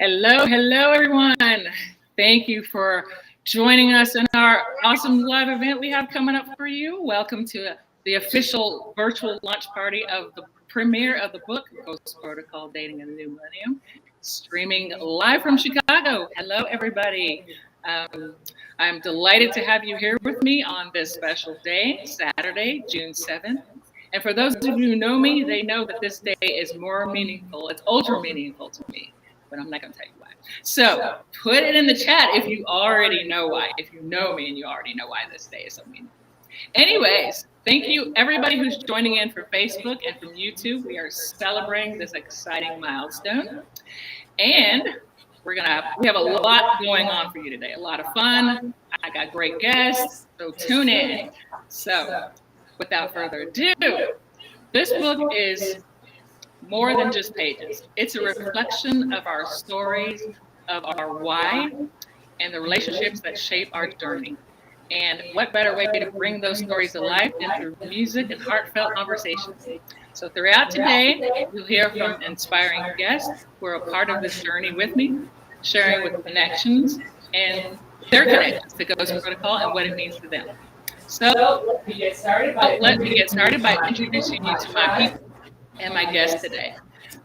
Hello, everyone. Thank you for joining us in our awesome live event we have coming up for you. Welcome to the official virtual launch party of the premiere of the book, Ghost Protocol Dating in the New Millennium, streaming live from Chicago. Hello, everybody. I'm delighted to have you here with me on this special day, Saturday, June 7th. And for those of you who know me, they know that this day is more meaningful. It's ultra meaningful to me, but I'm not going to tell you why. So put it in the chat if you already know why. If you know me and you already know why this day is so meaningful. Anyways, thank you everybody who's joining in from Facebook and from YouTube. We are celebrating this exciting milestone. And we have a lot going on for you today. A lot of fun. I got great guests, so tune in. So without further ado, this book is more than just pages. It's a reflection of our stories, of our why, and the relationships that shape our journey. And what better way to bring those stories to life than through music and heartfelt conversations. So throughout today, you'll hear from inspiring guests who are a part of this journey with me, sharing with connections and their connections to Ghost Protocol and what it means to them. So let me get started by introducing you to my people and my guests today.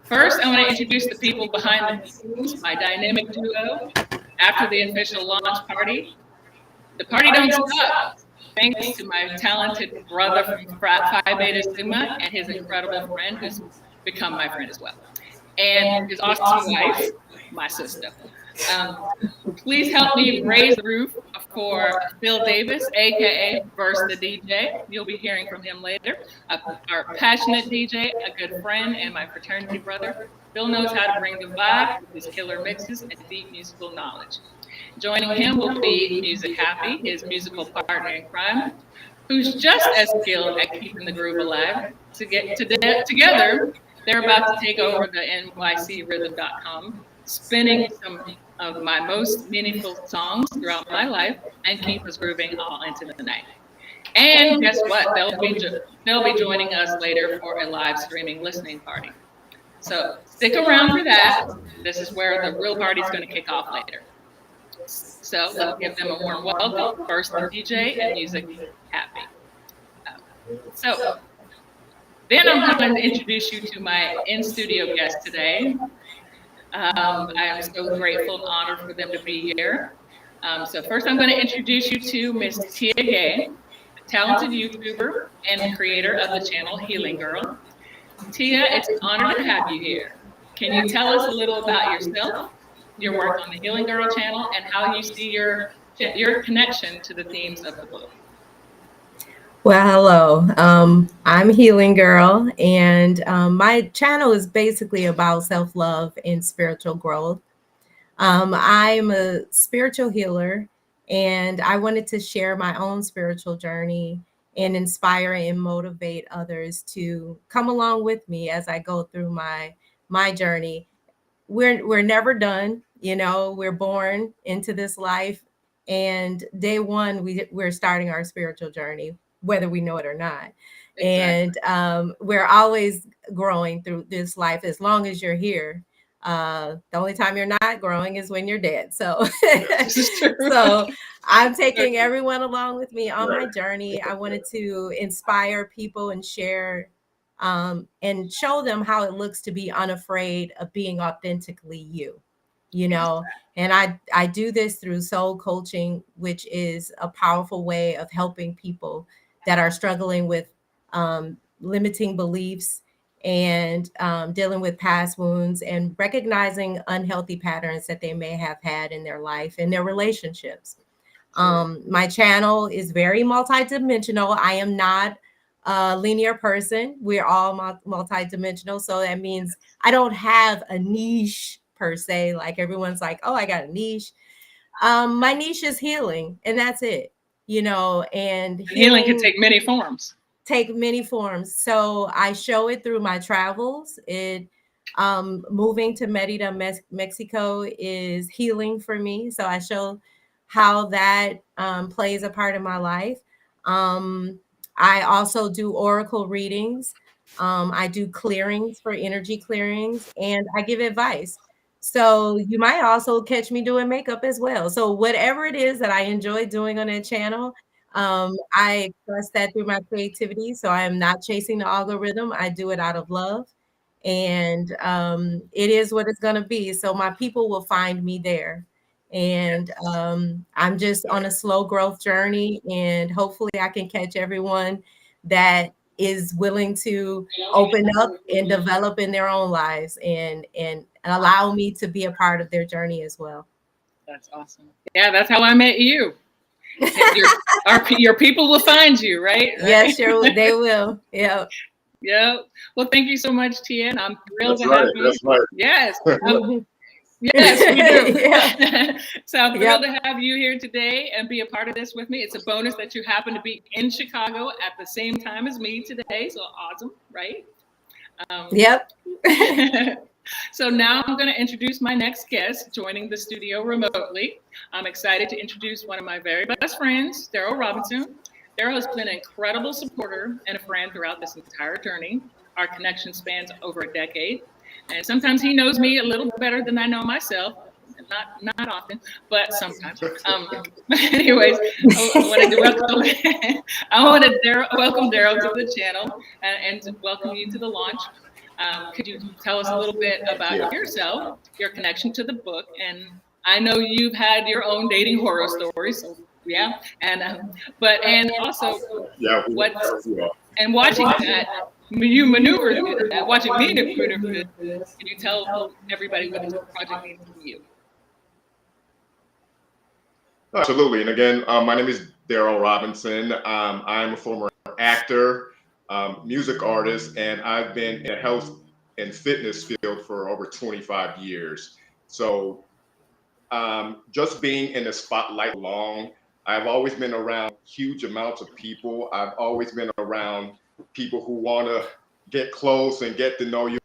First, I want to introduce the people behind the scenes, my dynamic duo. After the official launch party, the party don't stop. Thanks to my talented brother from Phi Beta Sigma and his incredible friend, who's become my friend as well, and his awesome wife, my sister. Please help me raise the roof for Phil Davis, aka Verse the DJ. You'll be hearing from him later. Our passionate DJ, a good friend, and my fraternity brother. Phil knows how to bring the vibe with his killer mixes and deep musical knowledge. Joining him will be Music Happy, his musical partner in crime, who's just as skilled at keeping the groove alive. Together, they're about to take over the nycrhythm.com, spinning some of my most meaningful songs throughout my life and keep us grooving all into the night. And guess what? They'll be joining us later for a live streaming listening party. So stick around for that. This is where the real party's going to kick off later. So let's give them a warm welcome. First, the DJ and Music Happy. So then I'm going to introduce you to my in-studio guest today. I am so grateful and honored for them to be here. So first I'm going to introduce you to Miss Tia Gay, a talented YouTuber and creator of the channel Healing Gurl. Tia, it's an honor to have you here. Can you tell us a little about yourself, your work on the Healing Gurl channel, and how you see your connection to the themes of the book? Well, hello. I'm Healing Gurl, and my channel is basically about self-love and spiritual growth. I'm a spiritual healer, and I wanted to share my own spiritual journey and inspire and motivate others to come along with me as I go through my journey. We're never done, we're born into this life, and day one we're starting our spiritual journey, whether we know it or not. Exactly. And we're always growing through this life as long as you're here. The only time you're not growing is when you're dead. So, so I'm taking everyone along with me on my journey. I wanted to inspire people and share and show them how it looks to be unafraid of being authentically you. And I do this through soul coaching, which is a powerful way of helping people that are struggling with limiting beliefs and dealing with past wounds and recognizing unhealthy patterns that they may have had in their life and their relationships. My channel is very multidimensional. I am not a linear person. We're all multidimensional. So that means I don't have a niche per se. Like everyone's like, oh, I got a niche. My niche is healing, and that's it. And healing can take many forms. So I show it through my travels. Moving to Merida, Mexico is healing for me. So I show how that plays a part in my life. I also do oracle readings. I do clearings for energy clearings, and I give advice. So you might also catch me doing makeup as well. So whatever it is that I enjoy doing on that channel, I express that through my creativity. So I am not chasing the algorithm. I do it out of love. And it is what it's going to be. So my people will find me there. And I'm just on a slow growth journey. And hopefully I can catch everyone that is willing to open up and develop in their own lives and allow me to be a part of their journey as well. That's awesome. Yeah, that's how I met you. Your people will find you, right? Yes, sure, they will. Yeah. Yeah. Well, thank you so much, Tien. I'm thrilled That's to right. have you. That's right. Yes. Mhm. Yes, we do. Yeah. So I'm Yep. thrilled to have you here today and be a part of this with me. It's a bonus that you happen to be in Chicago at the same time as me today. So awesome, right? Yep. So now I'm going to introduce my next guest joining the studio remotely. I'm excited to introduce one of my very best friends, Daryl Robinson. Daryl has been an incredible supporter and a friend throughout this entire journey. Our connection spans over a decade, and sometimes he knows me a little better than I know myself. Not often, but sometimes. Anyways, I wanted to welcome welcome Daryl to the channel and to welcome you to the launch. Could you tell us a little bit about yourself, your connection to the book? And I know you've had your own dating horror stories, so yeah. And also Yeah. what and watching that you maneuver through that, watching me maneuver through this. Can you tell everybody what this project means to you? Absolutely. And again, my name is Daryl Robinson. I'm a former actor, music artist, and I've been in the health and fitness field for over 25 years. So just being in the spotlight long, I've always been around huge amounts of people. I've always been around people who want to get close and get to know you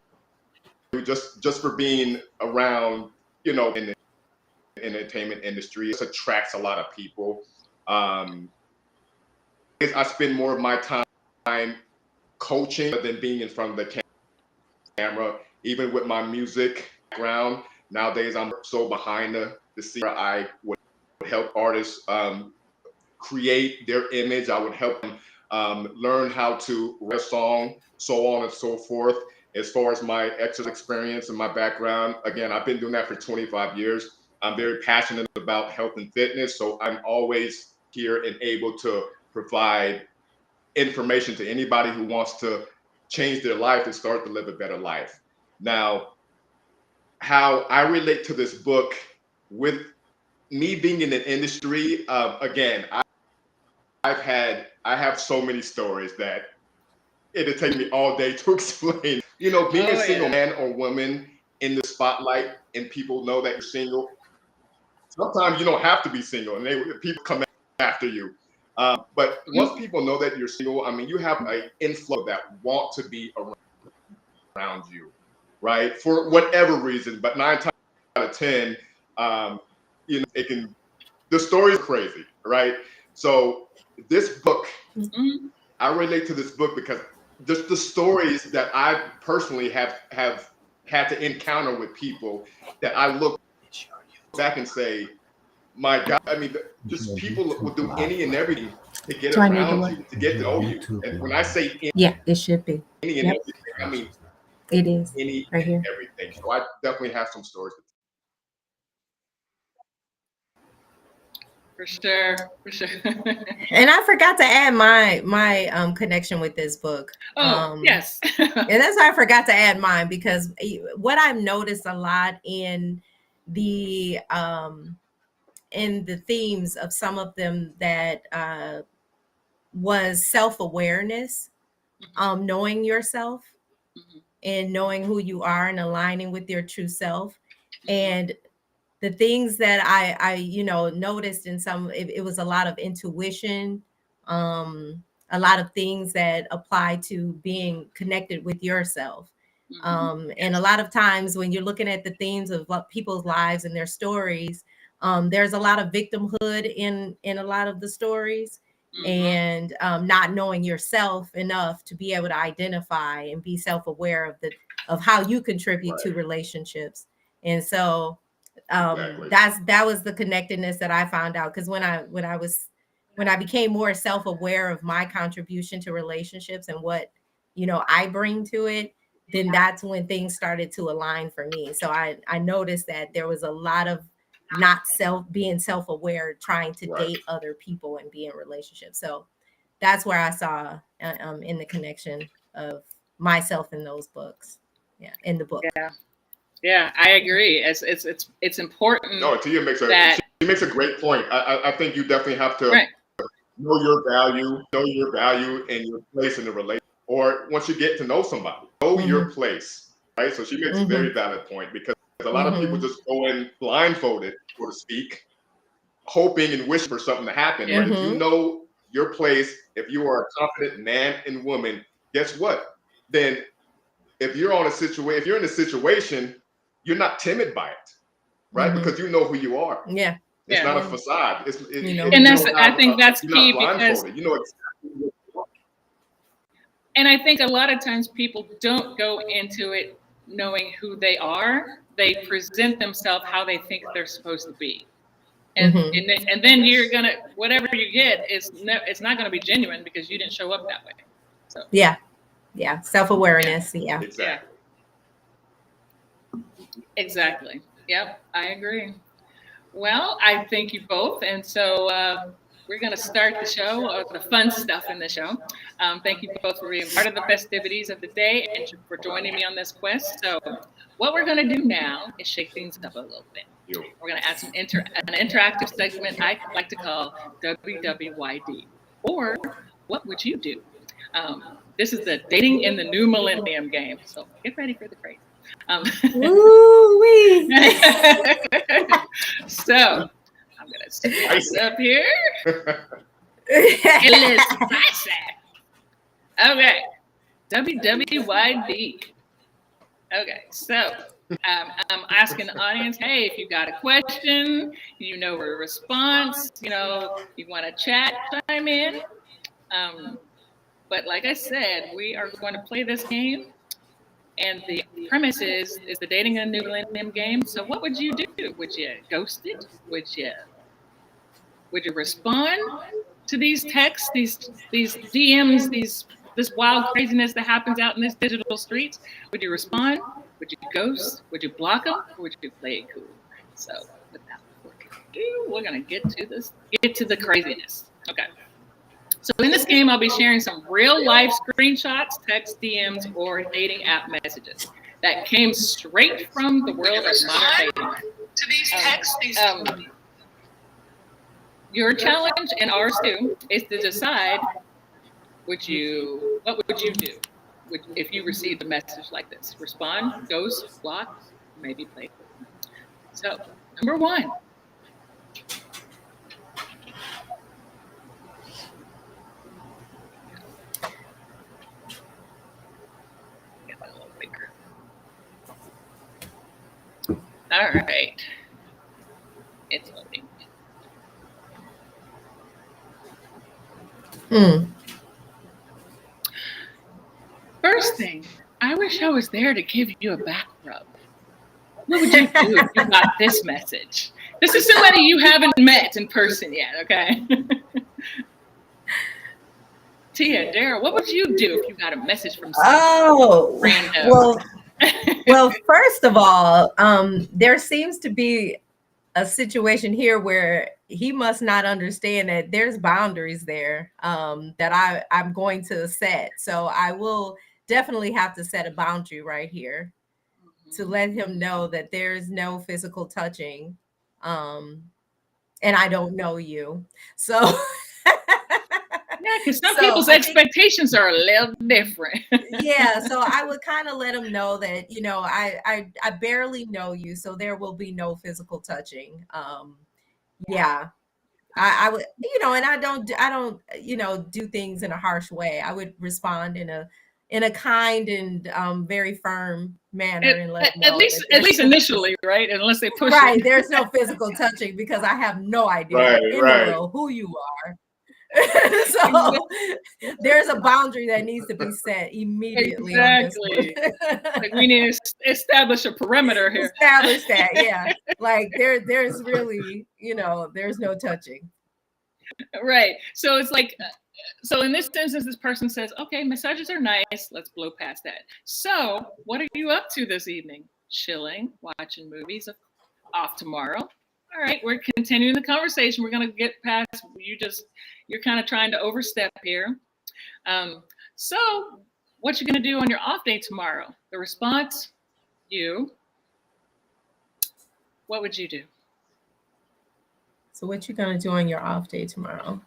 just for being around, in the entertainment industry. It attracts a lot of people. I spend more of my time coaching than being in front of the camera, even with my music background. Nowadays, I'm so behind the scene. I would help artists create their image. I would help them learn how to write a song, so on and so forth. As far as my experience and my background, again, I've been doing that for 25 years. I'm very passionate about health and fitness, so I'm always here and able to provide information to anybody who wants to change their life and start to live a better life. Now, how I relate to this book with me being in the industry, again, I have so many stories that it'd take me all day to explain. Being a single man or woman in the spotlight and people know that you're single. Sometimes you don't have to be single, and people come after you. But once people know that you're single, I mean, you have an inflow that want to be around you, right? For whatever reason. But 9 times out of 10, it can. The story's crazy, right? So this book, I relate to this book because just the stories that I personally have had to encounter with people that I look back and say, my God, I mean, just people will do any and everything to get around you, to get to know you. And when I say Yeah, it should be. any and everything, I mean It is any right and here. everything. So I definitely have some stories. For sure. And I forgot to add my connection with this book. Yes. And that's why I forgot to add mine, because what I've noticed a lot in the themes of some of them that was self-awareness, knowing yourself and knowing who you are and aligning with your true self. And the things that I noticed in some, it was a lot of intuition, a lot of things that apply to being connected with yourself. And a lot of times when you're looking at the themes of what people's lives and their stories, there's a lot of victimhood in a lot of the stories, and not knowing yourself enough to be able to identify and be self-aware of how you contribute to relationships. And so Exactly. that was the connectedness that I found out, because when I became more self-aware of my contribution to relationships and what, you know, I bring to it, then that's when things started to align for me. So I noticed that there was a lot of not being self-aware, trying to Right. date other people and be in relationships. So that's where I saw in the connection of myself in those books. Yeah, in the book. Yeah, I agree. It's important. No, Tia makes she makes a great point. I think you definitely have to know your value and your place in the relationship. Or once you get to know somebody, know your place, right? So she makes a very valid point, because a lot of people just go in blindfolded, so to speak, hoping and wishing for something to happen. But if you know your place, if you are a confident man and woman, guess what? Then if you're in a situation, you're not timid by it, right? Because you know who you are. Yeah. It's not a facade. And I think that's key, because you know exactly what you are. And I think a lot of times people don't go into it knowing who they are. They present themselves how they think they're supposed to be. And then you're going to, whatever you get, it's not going to be genuine, because you didn't show up that way. So yeah. Self-awareness. Yeah. Exactly. Yep. I agree. Well, I thank you both. And so we're going to start the show, the fun stuff in the show. Thank you both for being part of the festivities of the day and for joining me on this quest. So what we're going to do now is shake things up a little bit. We're going to add an interactive segment I like to call WWYD, or What Would You Do? This is the Dating in the New Millennium game. So get ready for the crazy. So I'm gonna stick this up here. Okay, WWYD. Okay, so I'm asking the audience, hey, if you got a question, you know, a response, you know, you want to chat, chime in. But like I said, we are going to play this game. And the premise is the Dating in the New Millennium game. So what would you do? Would you ghost it? Would you respond to these texts, these DMs, this wild craziness that happens out in this digital streets? Would you respond? Would you ghost? Would you block them? Or would you play it cool? So without further ado, we're gonna get to the craziness. Okay. So in this game, I'll be sharing some real life screenshots, text, DMs, or dating app messages that came straight from the world of modern dating. To these texts, your challenge, and ours too, is to decide what would you do if you received a message like this? Respond, ghost, block, maybe play. So number one. All right. It's loading. First thing, I wish I was there to give you a back rub. What would you do if you got this message? This is somebody you haven't met in person yet, okay? Tia, Daryl, what would you do if you got a message from someone random? Well, first of all, there seems to be a situation here where he must not understand that there's boundaries there that I'm going to set. So I will definitely have to set a boundary right here to let him know that there's no physical touching. And I don't know you. So yeah, because some people's expectations are a little different. Yeah, so I would kind of let him know that, you know, I barely know you, so there will be no physical touching. Yeah, I would, you know, and I don't, you know, do things in a harsh way. I would respond in a kind and very firm manner, and let at least initially, right? Unless they push right. There's no physical touching, because I have no idea in the world who you are. So there's a boundary that needs to be set immediately. Exactly. Like we need to establish a perimeter here. Establish that, yeah. Like there's really, there's no touching. Right. So it's like, so in this instance, this person says, okay, massages are nice. Let's blow past that. So what are you up to this evening? Chilling, watching movies, off tomorrow. All right, we're continuing the conversation. We're going to get past, you're kind of trying to overstep here. So what you going to do on your off day tomorrow? The response, what would you do? So what you going to do on your off day tomorrow?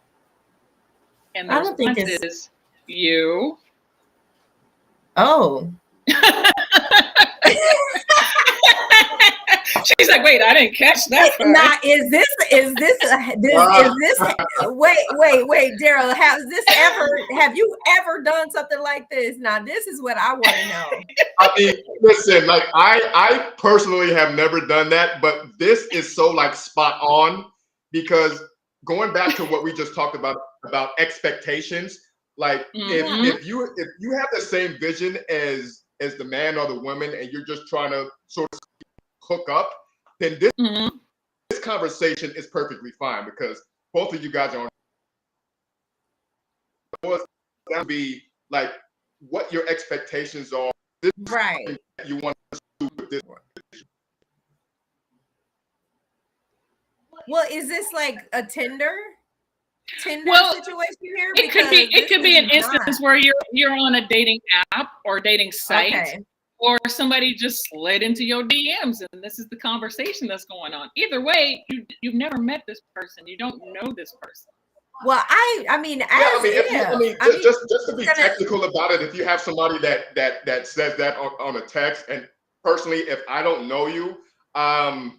And the response is you. Oh. She's like, wait, I didn't catch that. Now, is this wait, Daryl, have you ever done something like this? Now, this is what I want to know. I mean, listen, like I personally have never done that, but this is so like spot on, because going back to what we just talked about expectations, like if you have the same vision as the man or the woman, and you're just trying to sort of hook up, then this conversation is perfectly fine, because both of you guys are on. That would be like what your expectations are. This right. You want to do with this one. Well, is this like a Tinder situation here? It could be an instance where you're on a dating app or dating site. Okay. Or somebody just slid into your DMs, and this is the conversation that's going on. Either way, you've never met this person. You don't know this person. Well, I mean, just to be technical about it, if you have somebody that says that on a text, and personally, if I don't know you, I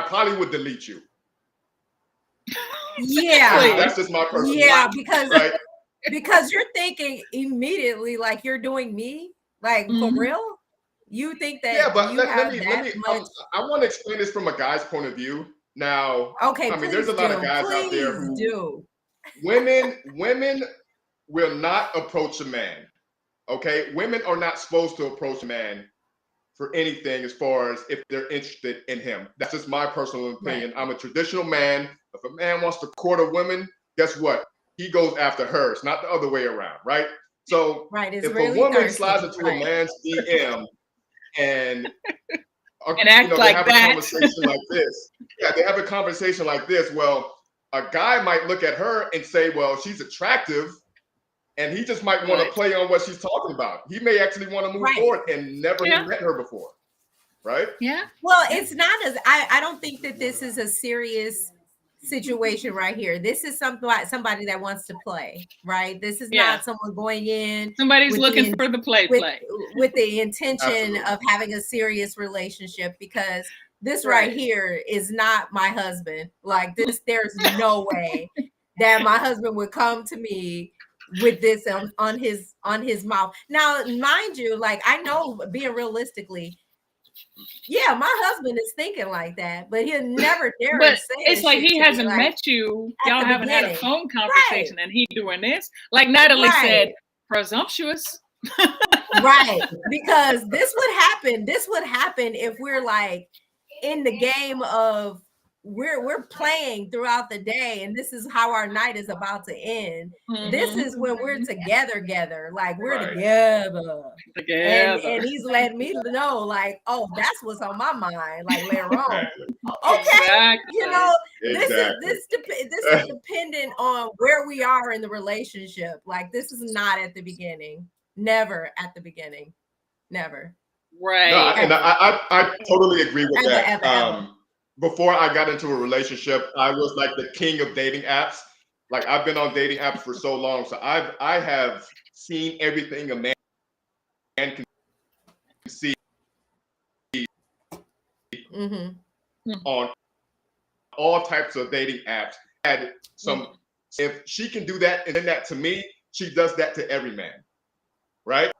probably would delete you. Yeah, that's just my personal. Yeah, because you're thinking immediately like you're doing me, like for real. You think that? Yeah, but let me. I want to explain this from a guy's point of view. Now, okay, I mean, there's a lot of guys out there who women will not approach a man. Okay, women are not supposed to approach a man for anything as far as if they're interested in him. That's just my personal opinion. Right. I'm a traditional man. If a man wants to court a woman, guess what? He goes after hers, not the other way around, right? So if really a woman slides into a man's DM and act they like have that. a conversation like this. Yeah, they have a conversation like this. Well, a guy might look at her and say, well, she's attractive, and he just might want to play on what she's talking about. He may actually want to move forward and never met her before. Right? Yeah. Well, it's not I don't think that this is a serious situation right here. This is somebody that wants to play, right? This is not someone going in. Somebody's looking for the play with the intention of having a serious relationship, because this right here is not my husband. Like this, there's no way that my husband would come to me with this on his mouth. Now, mind you, like I know, being realistically, yeah, my husband is thinking like that, but he'll never dare say it's like he hasn't met you. Y'all haven't had a phone conversation, and he doing this. Like Natalie said, presumptuous. Right, because this would happen if we're like in the game of we're playing throughout the day, and this is how our night is about to end. This is when we're together, like we're together. And he's letting me know, like, oh, that's what's on my mind, like later on. Okay, this is dependent on where we are in the relationship. Like this is not at the beginning. Never at the beginning. Never. Right. No, and I totally agree with that. Before I got into a relationship, I was like the king of dating apps. Like I've been on dating apps for so long, so I have seen everything a man can see on all types of dating apps. And if she can do that and send that to me, she does that to every man, right?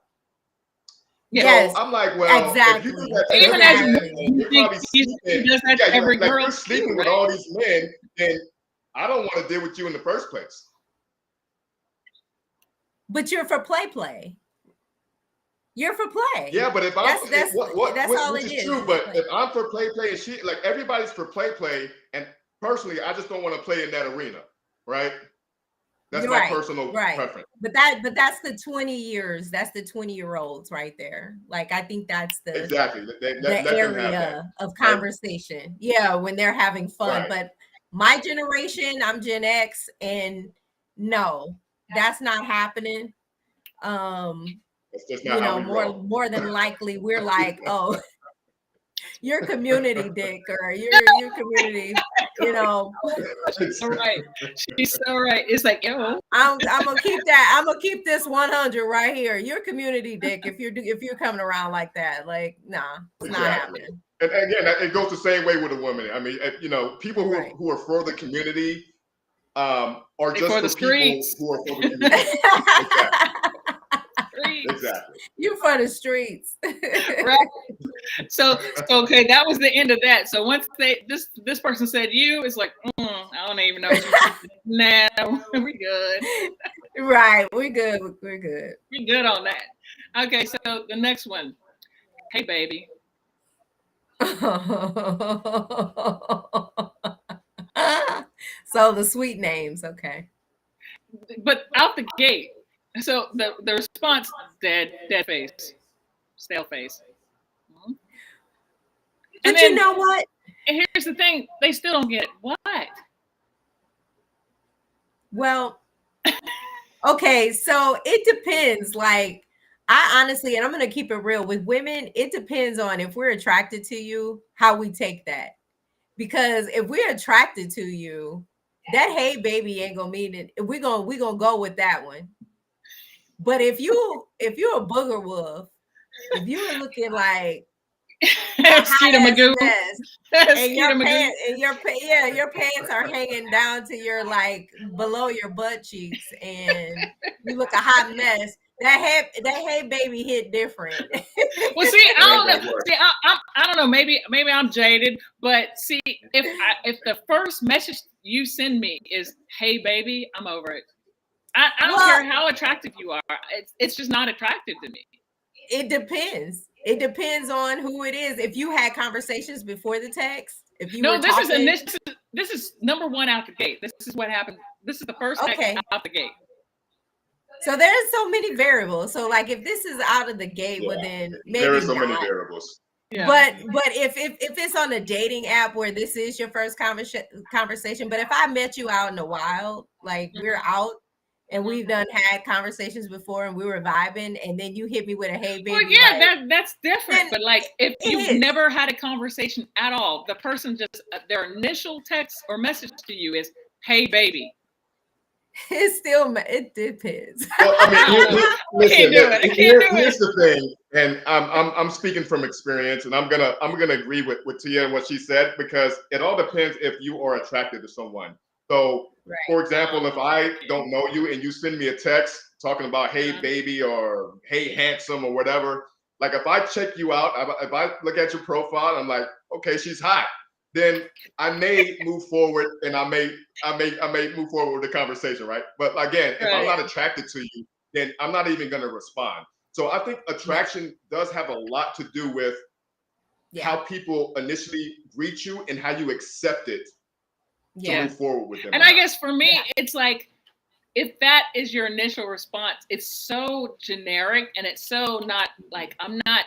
Yes, so I'm like, well, exactly. If you do that even you're sleeping with all these men, then I don't want to deal with you in the first place. But you're for play. You're for play. Yeah, but if that's all which it is is. true, but if I'm for play, and she, like, everybody's for play, and personally, I just don't want to play in that arena, right? That's You're my right, personal preference. But that's the 20 years. That's the 20-year-olds right there. Like, I think that's the Exactly. the Let them have that, area of right? conversation. Yeah, when they're having fun. Right. But my generation, I'm Gen X, and no, that's not happening. It's just not how we roll. More than likely, we're like, oh, your community dick, or your community, She's so right. She's so right. It's like, yo, I'm gonna keep that. I'm gonna keep this 100 right here. Your community dick. If you're coming around like that, like, nah, it's not happening. And again, it goes the same way with a woman. I mean, people who are for the community are just for the streets. People who are for the community. Exactly. You for the streets. Right. So okay, that was the end of that. So once this person said you, it's like, I don't even know. Nah, we're good. Right, we're good. We're good. We're good on that. Okay, so the next one. Hey, baby. So the sweet names, okay. But out the gate. So the response, dead face, stale face. But then, you know what? And here's the thing: they still don't get it. What? Well, okay, so it depends. Like, I honestly, and I'm gonna keep it real with women. It depends on if we're attracted to you, how we take that. Because if we're attracted to you, that hey baby ain't gonna mean it. We're gonna go with that one. But if you're a booger wolf, if you're looking like Skeeter Magoo, and your pants are hanging down to your, like, below your butt cheeks, and you look a hot mess, that hey baby hit different. Well, see, I don't know. See, I don't know. Maybe I'm jaded, but see, if the first message you send me is hey baby, I'm over it. I don't care how attractive you are. It's just not attractive to me. It depends. It depends on who it is. If you had conversations before the text, if you were talking, this is number one out the gate. This is what happened. This is the first text out the gate. So there's so many variables. So, like, if this is out of the gate, well, then maybe there are so many variables. Yeah. But if it's on a dating app where this is your first conversation, but if I met you out in the wild, like we're out and we've done had conversations before and we were vibing, and then you hit me with a hey baby. Well, yeah, like, that's different. But like, if you've never had a conversation at all, the person just their initial text or message to you is hey baby. It depends. Well, I mean, here's the thing, and I'm speaking from experience, and I'm gonna agree with Tia and what she said, because it all depends if you are attracted to someone. So, for example, if I don't know you and you send me a text talking about hey baby or hey handsome or whatever, like if I check you out, if I look at your profile, I'm like, okay, she's hot. Then I may move forward, and I may move forward with the conversation, right? But again, if I'm not attracted to you, then I'm not even going to respond. So I think attraction does have a lot to do with how people initially greet you and how you accept it to move forward with them. And I guess for me, it's like, if that is your initial response, it's so generic, and it's so not like, I'm not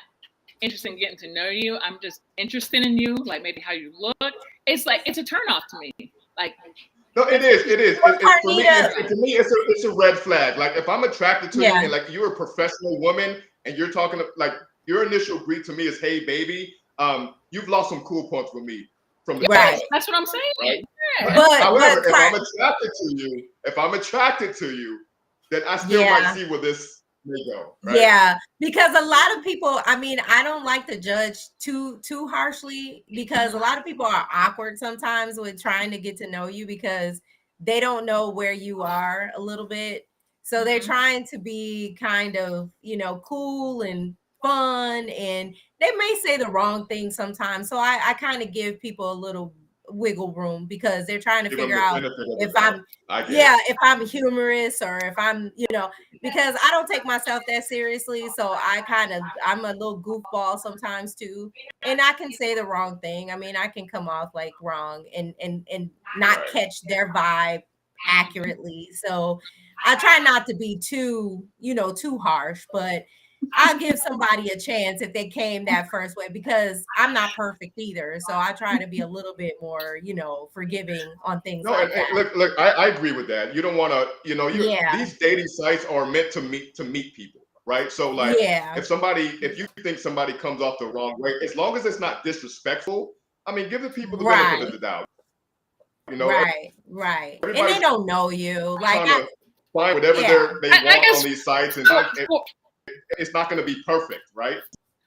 interested in getting to know you. I'm just interested in you, like maybe how you look. It's like, it's a turnoff to me. Like, no, it is. To me, it's a red flag. Like, if I'm attracted to you and like you're a professional woman and you're talking like your initial greet to me is hey baby, you've lost some cool points with me from the past. That's what I'm saying. Right? Yeah. However, if I'm attracted to you, then I still might see where this may go. Right? Yeah, because a lot of people, I mean, I don't like to judge too harshly, because a lot of people are awkward sometimes with trying to get to know you because they don't know where you are a little bit. So they're trying to be kind of, cool and fun, and they may say the wrong thing sometimes. So I kind of give people a little wiggle room because they're trying to Give them figure the out benefit of the if doubt. I'm, I get yeah, it. if I'm humorous or if I'm, because I don't take myself that seriously. So I'm a little goofball sometimes too. And I can say the wrong thing. I mean, I can come off like wrong and not Right. catch their vibe accurately. So I try not to be too, too harsh, but I'll give somebody a chance if they came that first way because I'm not perfect either. So I try to be a little bit more, forgiving on things No, like and that. look, I agree with that. You don't want to, Yeah. these dating sites are meant to meet people, right? So like, Yeah. if you think somebody comes off the wrong way, as long as it's not disrespectful, I mean, give the people the benefit of Right. the doubt. Right. And they Everybody's don't know you. Like, trying to find whatever yeah. they I want on guess these sites, and it's not going to be perfect, right?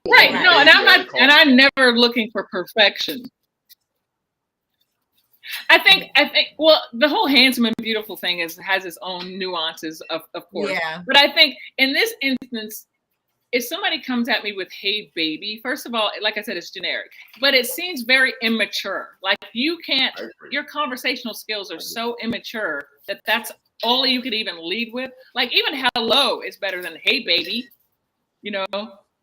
right. Right. No, and Baby, as they call it. I'm never looking for perfection. I think well, the whole handsome and beautiful thing has its own nuances, of course. Yeah. But I think in this instance, if somebody comes at me with "Hey baby," first of all, like I said, it's generic, but it seems very immature. Like you can't, your conversational skills are so immature that that's all you could even lead with. Like even "hello" is better than "Hey baby."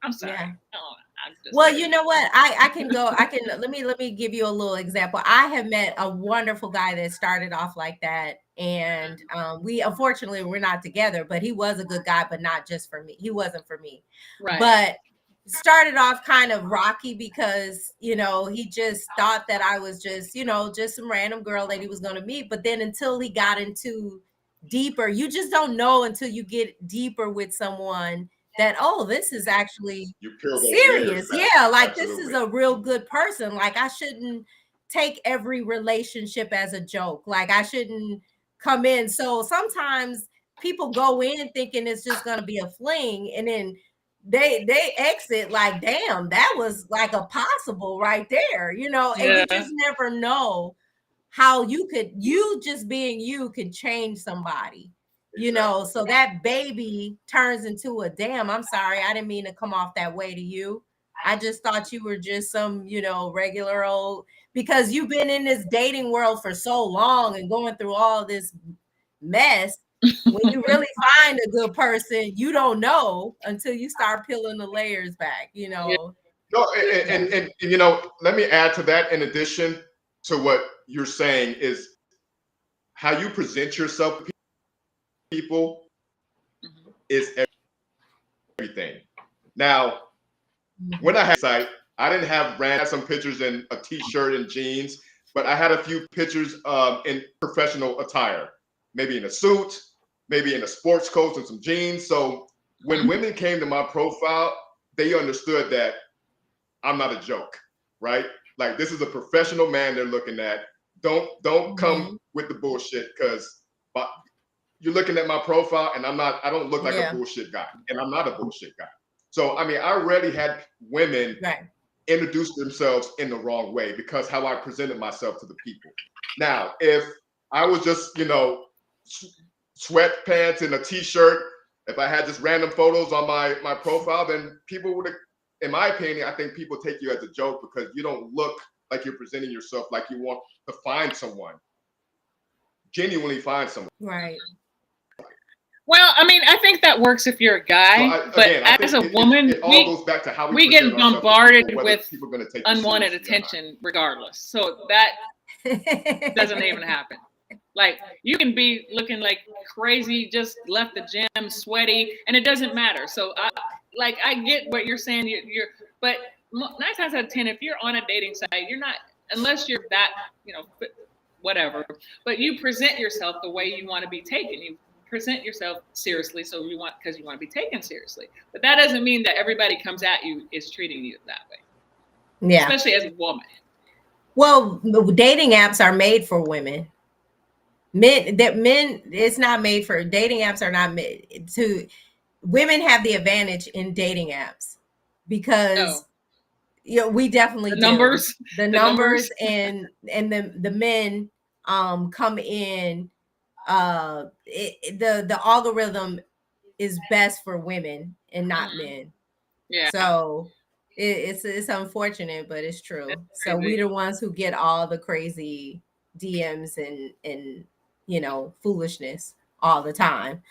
I'm sorry. Yeah. Oh, I'm just Well, saying. you know what? I can let me give you a little example. I have met a wonderful guy that started off like that. And we unfortunately we're not together, but he was a good guy, but not just for me. He wasn't for me. Right. But started off kind of rocky because he just thought that I was just just some random girl that he was going to meet. But then until he got into deeper, you just don't know until you get deeper with someone that, oh, this is actually You peel those serious. layers back. Yeah, like Absolutely. this is a real good person. Like I shouldn't take every relationship as a joke. Like I shouldn't come in. So sometimes people go in thinking it's just going to be a fling, and then they exit like, damn, that was like a possible right there, and you just never know how you just being you can change somebody. So that baby turns into a, damn, I'm sorry, I didn't mean to come off that way to you. I just thought you were just some, regular old, because you've been in this dating world for so long and going through all this mess. When you really find a good person, you don't know until you start peeling the layers back, No, and let me add to that. In addition to what you're saying, is how you present yourself to people is everything. Now, when I had site, I didn't have some pictures in a t-shirt and jeans, but I had a few pictures in professional attire, maybe in a suit, maybe in a sports coat and some jeans. So when women came to my profile, they understood that I'm not a joke, right? Like this is a professional man they're looking at. Don't come with the bullshit, because you're looking at my profile and I don't look like a bullshit guy, and I'm not a bullshit guy. So I mean, I already had women introduce themselves in the wrong way because how I presented myself to the people. Now, if I was just, sweatpants and a t-shirt, if I had just random photos on my profile, then people would have, in my opinion, I think people take you as a joke because you don't look like you're presenting yourself like you want to find someone, genuinely find someone. Right. Well, I mean, I think that works if you're a guy, but as a woman, it all goes back to how we get bombarded with unwanted attention regardless. So that doesn't even happen. Like you can be looking like crazy, just left the gym, sweaty, and it doesn't matter. So I get what you're saying. But 9 times out of 10, if you're on a dating site, you're not, unless you're that, whatever. But you present yourself the way you want to be taken. You present yourself seriously, because you want to be taken seriously. But that doesn't mean that everybody comes at you is treating you that way. Yeah, especially as a woman. Well, dating apps are made for women. Men, it's not made for, dating apps are not made to, women have the advantage in dating apps because we definitely the numbers, the numbers and the men come in, the algorithm is best for women and not men. Yeah. So It's unfortunate, but it's true. So we crazy. the ones who get all the crazy DMs and foolishness all the time.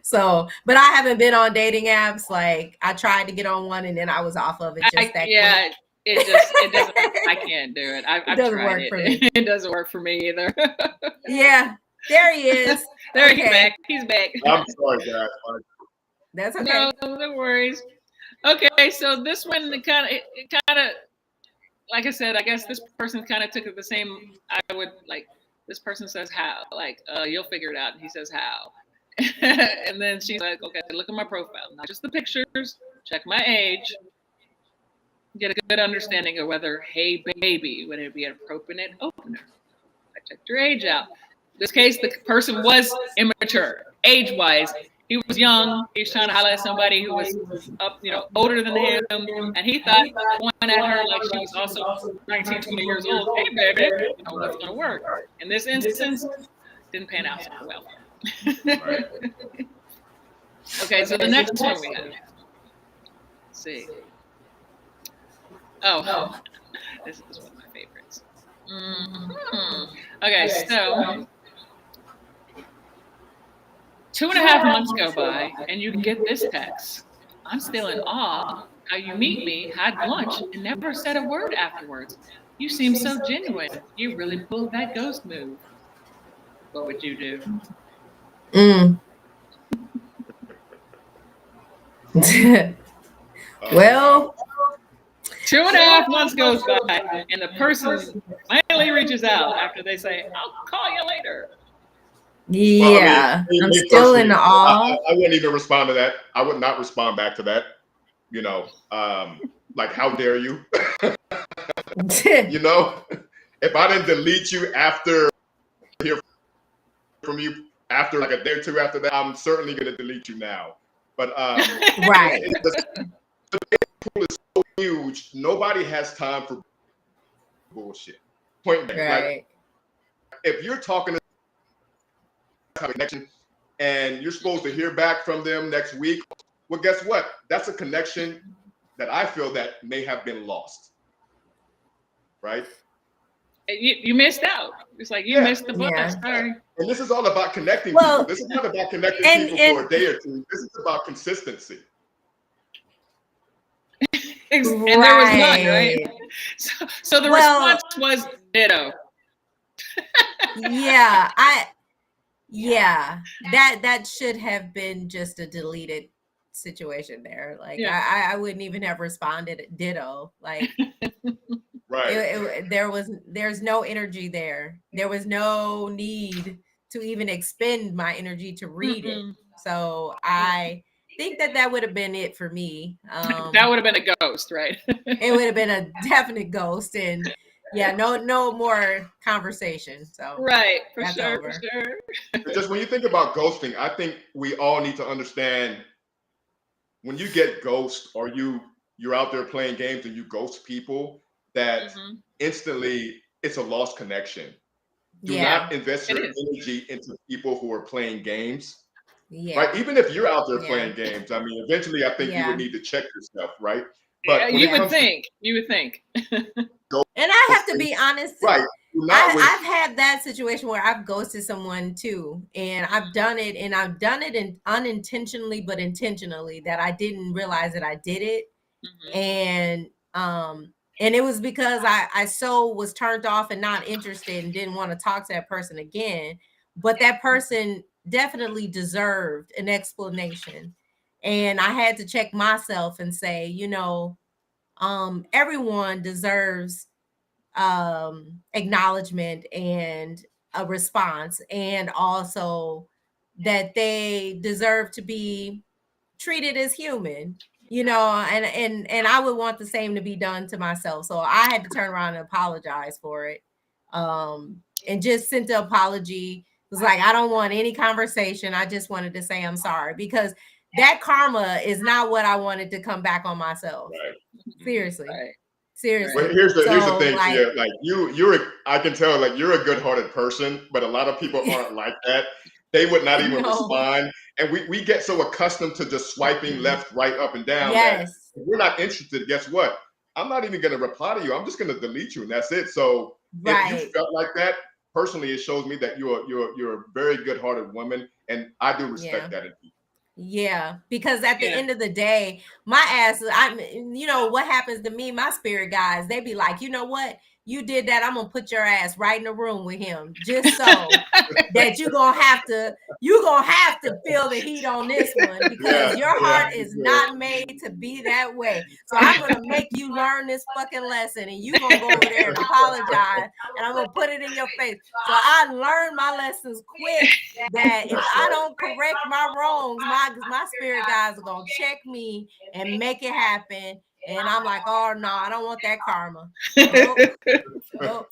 So, but I haven't been on dating apps. Like I tried to get on one and then I was off of it just that Yeah, quick. it doesn't. I can't do it. I've doesn't tried work it. for me. It doesn't work for me either. Yeah, there he is. There Okay. he's back. He's back. I'm sorry, guys. That's okay. No worries. Okay, so this one it kind of, like I said, I guess this person kind of took it the same. I would like. This person says how, like, you'll figure it out. And he says how, and then she's like, okay, look at my profile, not just the pictures. Check my age. Get a good understanding of whether, hey baby, would it be an appropriate opener? I checked your age out. In this case, the person was immature, age-wise. He was young. He was trying to highlight somebody who was up, older than him, and he thought, pointing at her like she was also 19, 20 years old. Hey, baby, what's going to work? In this instance, didn't pan out so well. Okay, so the next one we have. Let's see. Oh, this is one of my favorites. Okay, so 2.5 months go by, and you get this text. I'm still in awe how you meet me, had lunch, and never said a word afterwards. You seem so genuine. You really pulled that ghost move. What would you do? Well, 2.5 months goes by, and the person finally reaches out after they say, I'll call you later. Yeah, well, I'm still in awe. I wouldn't even respond to that. I would not respond back to that. Like, how dare you? If I didn't delete you after hear from you after like a day or two after that, I'm certainly going to delete you now. But right, the pool is so huge. Nobody has time for bullshit. Point blank. Right. Like, if you're talking to connection and you're supposed to hear back from them next week, well, guess what? That's a connection that I feel that may have been lost. Right? You missed out. It's like you missed the bus. Yeah. Sorry. And this is all about connecting people. This is not about connecting people for a day or two. This is about consistency. And there was none, right? So the response was ditto. That should have been just a deleted situation there. Like I wouldn't even have responded ditto. Like right. There's no energy there. There was no need to even expend my energy to read it. So I think that would have been it for me. That would have been a ghost, right? It would have been a definite ghost, and no more conversation. So right, for that's sure, over. For sure. Just when you think about ghosting, I think we all need to understand when you get ghost or you're out there playing games and you ghost people, that instantly it's a lost connection. Do not invest your energy into people who are playing games. Yeah. Right. Even if you're out there playing games, I mean, eventually I think you would need to check yourself, right? But you would think. And I have to be honest. Right. I've had that situation where I've ghosted someone too. And I've done it unintentionally, but intentionally, that I didn't realize that I did it. And it was because I so was turned off and not interested and didn't want to talk to that person again. But that person definitely deserved an explanation. And I had to check myself and say, everyone deserves acknowledgement and a response, and also that they deserve to be treated as human, and I would want the same to be done to myself. So I had to turn around and apologize for it, and just sent the apology. It was like, I don't want any conversation. I just wanted to say I'm sorry, because that karma is not what I wanted to come back on myself. Right. Seriously. Right. Seriously. Well, here's the thing, Tia. Like I can tell, like, you're a good-hearted person, but a lot of people aren't like that. They would not even respond, And we get so accustomed to just swiping left, right, up, and down that Yes. if we're not interested, guess what? I'm not even going to reply to you. I'm just going to delete you, and that's it. So if you Right. felt like that, personally, it shows me that you're a very good-hearted woman, and I do respect that in people. Yeah, because at the end of the day, my ass, you know what happens to me, my spirit guys, they be like, you know what? You did that. I'm gonna put your ass right in the room with him, just so that you're gonna have to feel the heat on this one, because your heart is not made to be that way. So I'm gonna make you learn this fucking lesson, and you gonna go over there and apologize, and I'm gonna put it in your face. So I learned my lessons quick, that if I don't correct my wrongs, my spirit guys are gonna check me and make it happen. And I'm like, oh no, I don't want that karma. Nope. Nope.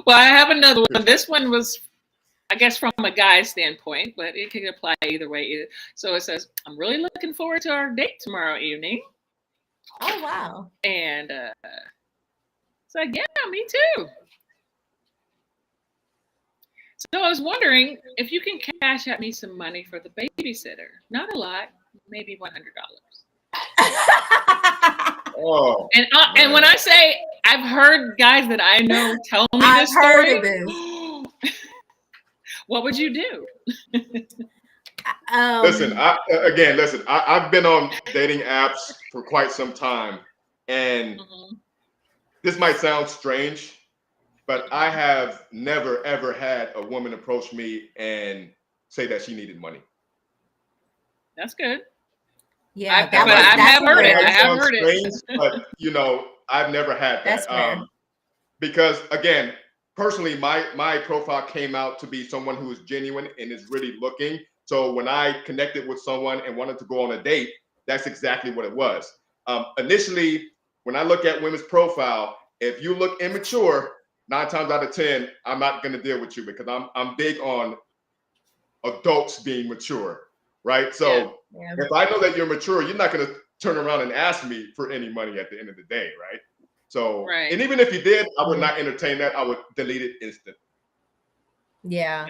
Well, I have another one. This one was, I guess, from a guy's standpoint, but it could apply either way. So it says, I'm really looking forward to our date tomorrow evening. Oh, wow. And it's like, yeah, me too. So I was wondering if you can cash at me some money for the babysitter. Not a lot, maybe $100. Oh, and when I say, I've heard guys that I know tell me this story. Heard of this. What would you do? Listen, I've been on dating apps for quite some time, and this might sound strange, but I have never, ever had a woman approach me and say that she needed money. That's good. Yeah, I have heard it. I have heard it. But, you know, I've never had that. Because, again, personally, my profile came out to be someone who is genuine and is really looking. So when I connected with someone and wanted to go on a date, that's exactly what it was. Initially, when I look at women's profile, if you look immature, 9 times out of 10, I'm not going to deal with you, because I'm big on adults being mature, right? So if I know that you're mature, you're not going to turn around and ask me for any money at the end of the day, right? So, and even if you did, I would not entertain that. I would delete it instantly. Yeah.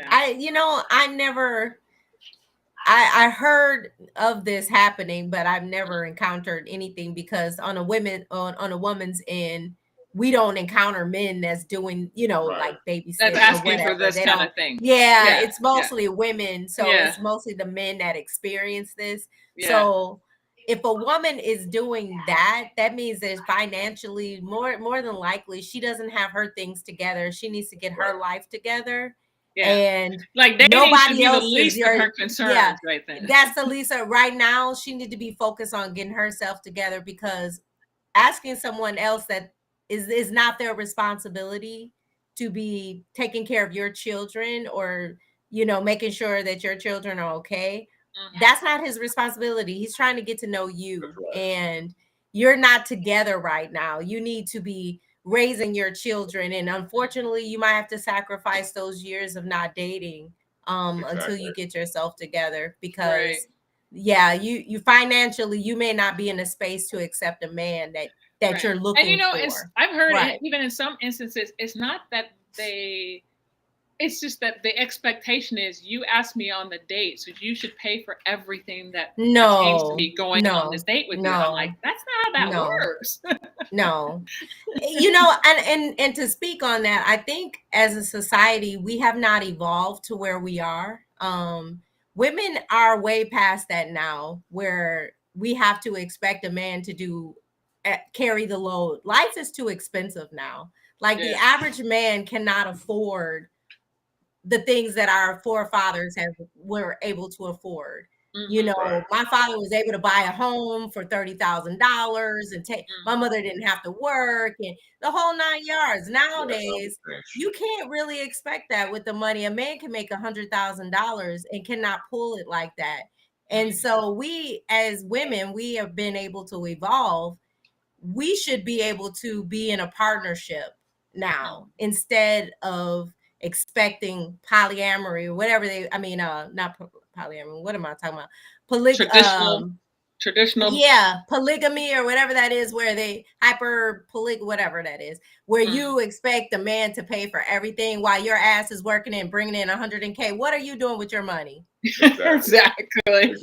I heard of this happening, but I've never encountered anything, because on a woman's end, we don't encounter men that's doing, like babysitting. That's asking for this kind of thing. Yeah, it's mostly women. So it's mostly the men that experience this. So if a woman is doing that, that means that financially, more than likely, she doesn't have her things together. She needs to get her life together. And like nobody else the least of her concerns right then. That's the least of right now. She need to be focused on getting herself together, because asking someone else that is not their responsibility to be taking care of your children, or making sure that your children are okay. That's not his responsibility. He's trying to get to know you, and you're not together right now. You need to be raising your children, and unfortunately you might have to sacrifice those years of not dating until you get yourself together, because you financially, you may not be in a space to accept a man that you're looking for. I've heard even in some instances, it's not that it's just that the expectation is, you asked me on the date, so you should pay for everything that pertains to me going on this date with you. I'm like, that's not how that works. No. And to speak on that, I think as a society, we have not evolved to where we are. Women are way past that now, where we have to expect a man to carry the load. Life is too expensive now. Like the average man cannot afford the things that our forefathers were able to afford. My father was able to buy a home for $30,000 and my mother didn't have to work, and the whole 9 yards. Nowadays, you can't really expect that with the money. A man can make $100,000 and cannot pull it like that. And so we, as women, we have been able to evolve. We should be able to be in a partnership now, instead of expecting polyamory or whatever not polyamory. What am I talking about? traditional. Yeah, polygamy or whatever that is, where they whatever that is, where you expect the man to pay for everything while your ass is working and bringing in 100K. What are you doing with your money? Exactly.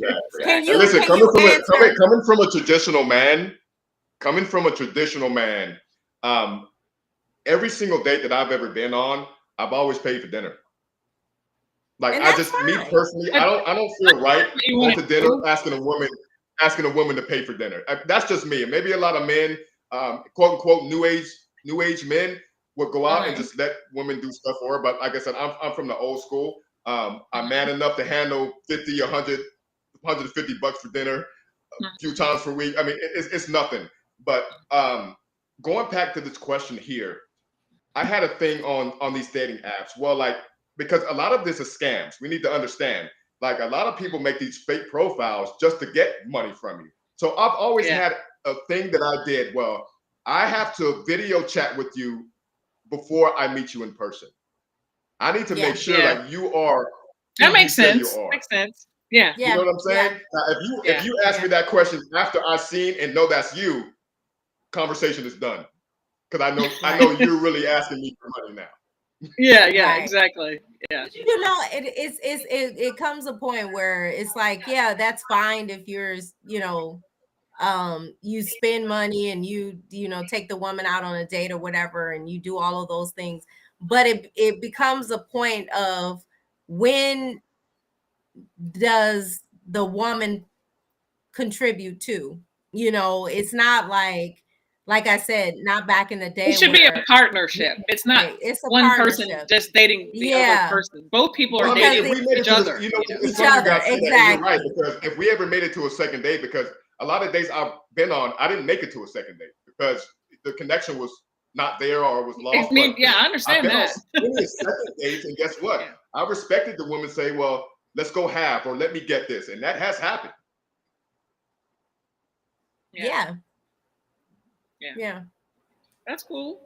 Can you listen? can Coming you from answer? coming from a traditional man, every single date that I've ever been on, I've always paid for dinner. Like, And I that's just, me fine. personally, I don't feel right going to dinner asking a woman to pay for dinner. That's just me. And maybe a lot of men, quote unquote, new age men would go out and just let women do stuff for her. But like I said, I'm from the old school. I'm man enough to handle 50, 100, 150 bucks for dinner a few times per week. I mean, it's nothing. But going back to this question here, I had a thing on these dating apps. Well, like, because a lot of this is scams. We need to understand. Like, a lot of people make these fake profiles just to get money from you. So I've always had a thing that I did. Well, I have to video chat with you before I meet you in person. I need to make sure that you are who That makes you say sense. you are. Makes sense. Yeah. You know what I'm saying? Now, if you ask me that question after I've seen and know that's you, conversation is done. Because I know you're really asking me for money now. Yeah, exactly. Yeah. You know, it comes a point where it's like, yeah, that's fine if you're, you know, you spend money and you take the woman out on a date or whatever, and you do all of those things. But it becomes a point of, when does the woman contribute to? You know, it's not like I said, not back in the day. It should be a partnership. It's not it's a one partnership. person just dating the other person. Both people are dating each other. Each other, exactly. You're right, because if we ever made it to a second date, because a lot of dates I've been on, I didn't make it to a second date because the connection was not there or was lost. I understand that. I've been on second dates, and guess what? I respected the woman say, well, let's go half, or let me get this. And that has happened. Yeah. That's cool.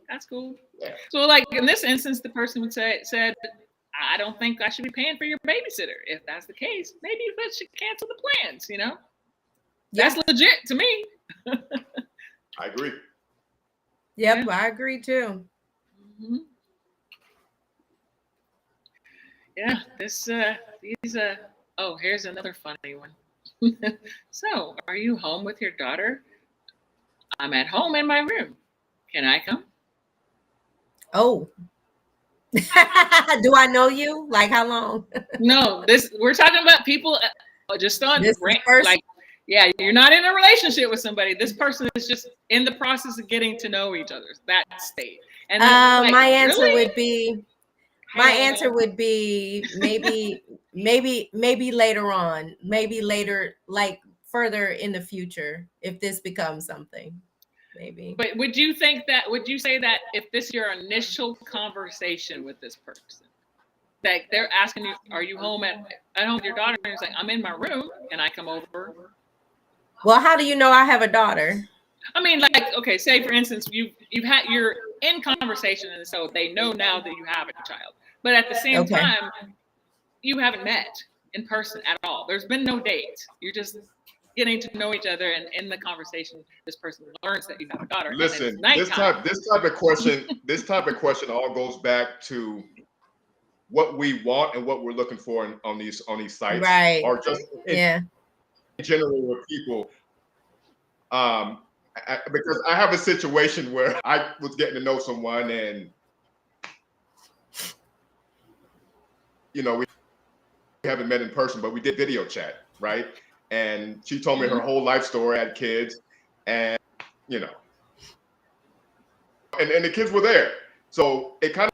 Yeah. So, like, in this instance, the person said, I don't think I should be paying for your babysitter. If that's the case, maybe you should cancel the plans, you know? That's legit to me. I agree. Yep, I agree too. Mm-hmm. Yeah, here's another funny one. So, are you home with your daughter? I'm at home in my room. Can I come? Oh. Do I know you? Like, how long? No, we're talking about people just on like, yeah, you're not in a relationship with somebody. This person is just in the process of getting to know each other. That state. And then, my answer would be maybe later on, maybe later, like further in the future, if this becomes something. Maybe. But would you say that if this is your initial conversation with this person, that they're asking you, are you home at home with your daughter? And it's like, I'm in my room. Can I come over? Well, how do you know I have a daughter? I mean, like, okay, say for instance, you're in conversation, and so they know now that you have a child. But at the same time, you haven't met in person at all. There's been no date. You're just getting to know each other, and in the conversation, this person learns that you have a daughter. Listen, this type of question all goes back to what we want and what we're looking for on these sites, right? Or just in general with people. Because I have a situation where I was getting to know someone, and you know, we haven't met in person, but we did video chat, right? And she told me her whole life story, had kids, and you know, and the kids were there. So it kind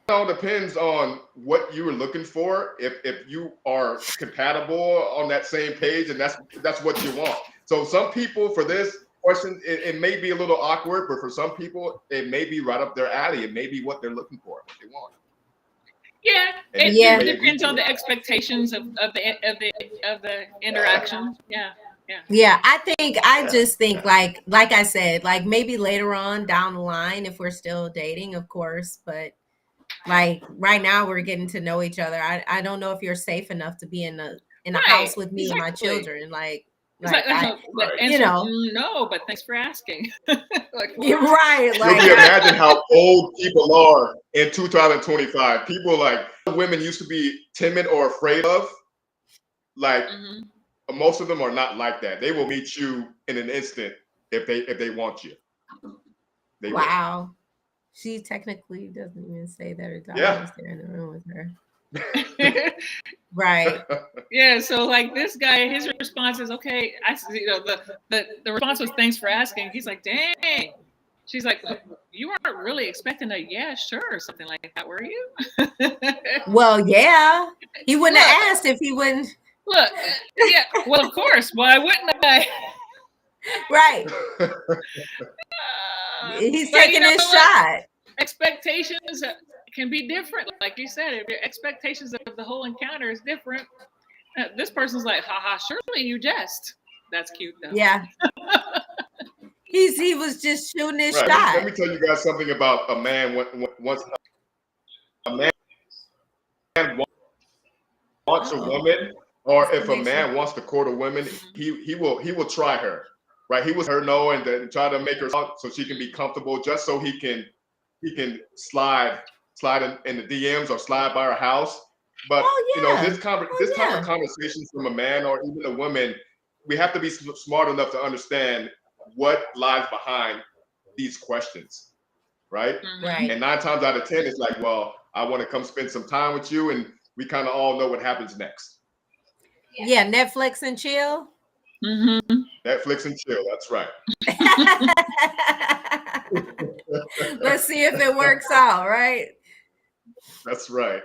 of all depends on what you were looking for. If you are compatible on that same page, and that's what you want. So some people, for this question, it may be a little awkward, but for some people, it may be right up their alley. It may be what they're looking for, what they want. Yeah, it depends on the expectations of the interaction. Yeah. I just think like I said, like maybe later on down the line, if we're still dating, of course, but like right now we're getting to know each other. I don't know if you're safe enough to be in a house with me and my children. Like, Like, you know, no, but thanks for asking. Like, you're right. Like, you can imagine how old people are in 2025. People like women used to be timid or afraid of. Like, most of them are not like that. They will meet you in an instant if they want you. Wow. Will. She technically doesn't even say that her daughter is there in the room with her. Right. Yeah. So like this guy, his response is, okay. The response was, thanks for asking. He's like, dang. She's like, you weren't really expecting a yeah, sure, or something like that, were you? Well, yeah. He wouldn't have asked if he wouldn't. Look, yeah. Well, of course. Why wouldn't I? Right. He's taking his shot. Expectations can be different. Like you said, if your expectations of the whole encounter is different, this person's like, haha, surely you jest. That's cute though. Yeah. He was just shooting his shot. Let me tell you guys something about a man. Once a man wants a woman, or if a man wants to court a woman, he will try her. Right? He will her know and then try to make her so she can be comfortable, just so he can slide in the DMs or slide by her house. But you know, this type of conversations from a man or even a woman, we have to be smart enough to understand what lies behind these questions, right? Right. And 9 times out of 10, it's like, well, I want to come spend some time with you, and we kind of all know what happens next. Yeah, Netflix and chill. Netflix and chill. That's right. Let's see if it works out, right? That's right.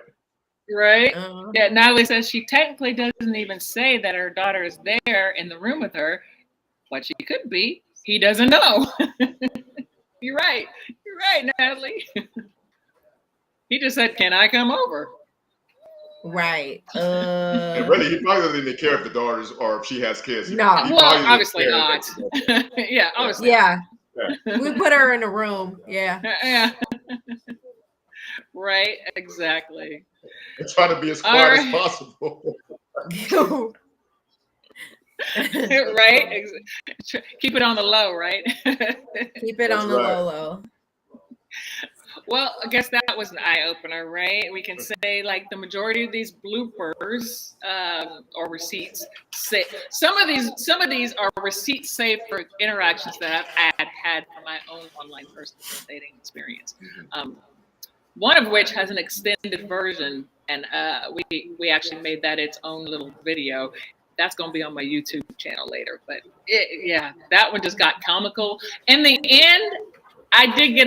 Right. Yeah. Natalie says she technically doesn't even say that her daughter is there in the room with her, but she could be. He doesn't know. You're right. You're right, Natalie. He just said, "Can I come over?" Right. And really, he probably doesn't even care if the daughters or if she has kids. No. Well, obviously not. Yeah, obviously. Yeah. We put her in a room. Yeah. Yeah. Right. Exactly. And try to be as quiet as possible. Right. Keep it on the low. Right. Keep it on the low. Well, I guess that was an eye-opener, right? We can say like the majority of these bloopers or receipts say some of these are receipts saved for interactions that I've had from my own online personal dating experience. One of which has an extended version, and we actually made that its own little video. That's going to be on my YouTube channel later. But that one just got comical. In the end, I did get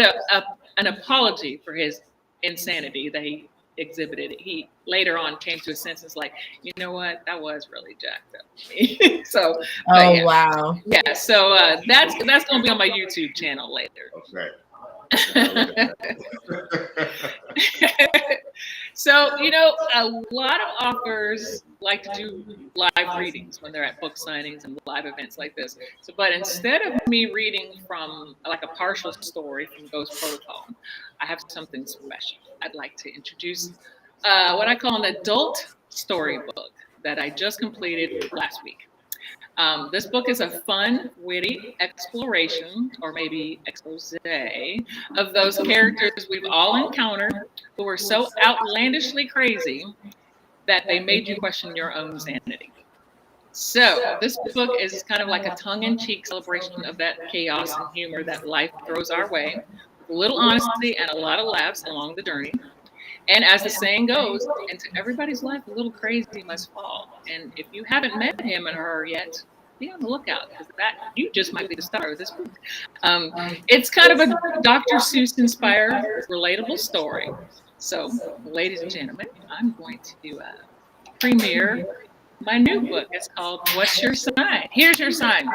an apology for his insanity that he exhibited. He later on came to his senses, like, you know what, that was really jacked up. So, wow, yeah. So that's going to be on my YouTube channel later. Okay. So, you know, a lot of authors like to do live readings when they're at book signings and live events like this. So, but instead of me reading from like a partial story from Ghost Protocol, I have something special. I'd like to introduce what I call an adult storybook that I just completed last week. This book is a fun, witty exploration, or maybe expose, of those characters we've all encountered who were so outlandishly crazy that they made you question your own sanity. So this book is kind of like a tongue-in-cheek celebration of that chaos and humor that life throws our way, with a little honesty and a lot of laughs along the journey. And as the saying goes, into everybody's life, a little crazy must fall. And if you haven't met him or her yet, be on the lookout, because you just might be the star of this book. It's kind of a Dr. Seuss inspired, relatable story. So, ladies and gentlemen, I'm going to premiere my new book. It's called What's Your Sign? Here's Your Sign,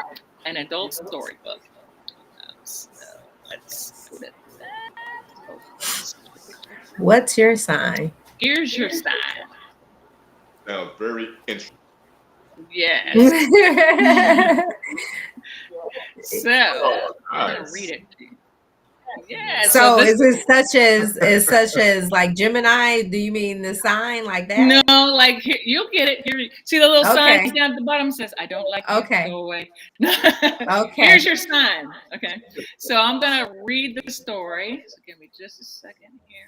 an adult storybook. So let's put it there. What's your sign? Here's your sign. Sounds very interesting. Yes. So I'm gonna read it. Yeah. So this is it such as like Gemini? Do you mean the sign like no, that? like here, you'll get it. Here, see the little signs Okay. down at the bottom says, "I don't like you. Okay. Go away." Okay. Here's your sign. Okay. So I'm gonna read the story. So give me just a second here.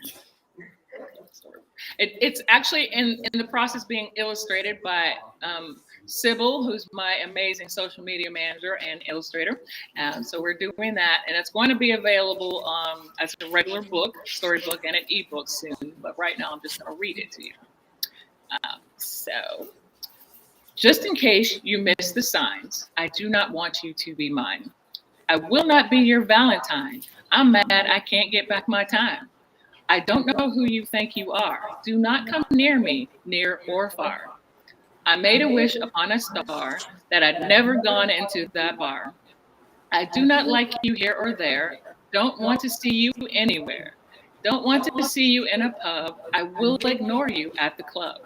It's actually in the process being illustrated by Sybil, who's my amazing social media manager and illustrator. So we're doing that, and it's going to be available as a regular book, storybook, and an ebook soon. But right now, I'm just going to read it to you. So, just in case you miss the signs, I do not want you to be mine. I will not be your Valentine. I'm mad I can't get back my time. I don't know who you think you are. Do not come near me, near or far. I made a wish upon a star that I'd never gone into that bar. I do not like you here or there. Don't want to see you anywhere. Don't want to see you in a pub. I will ignore you at the club.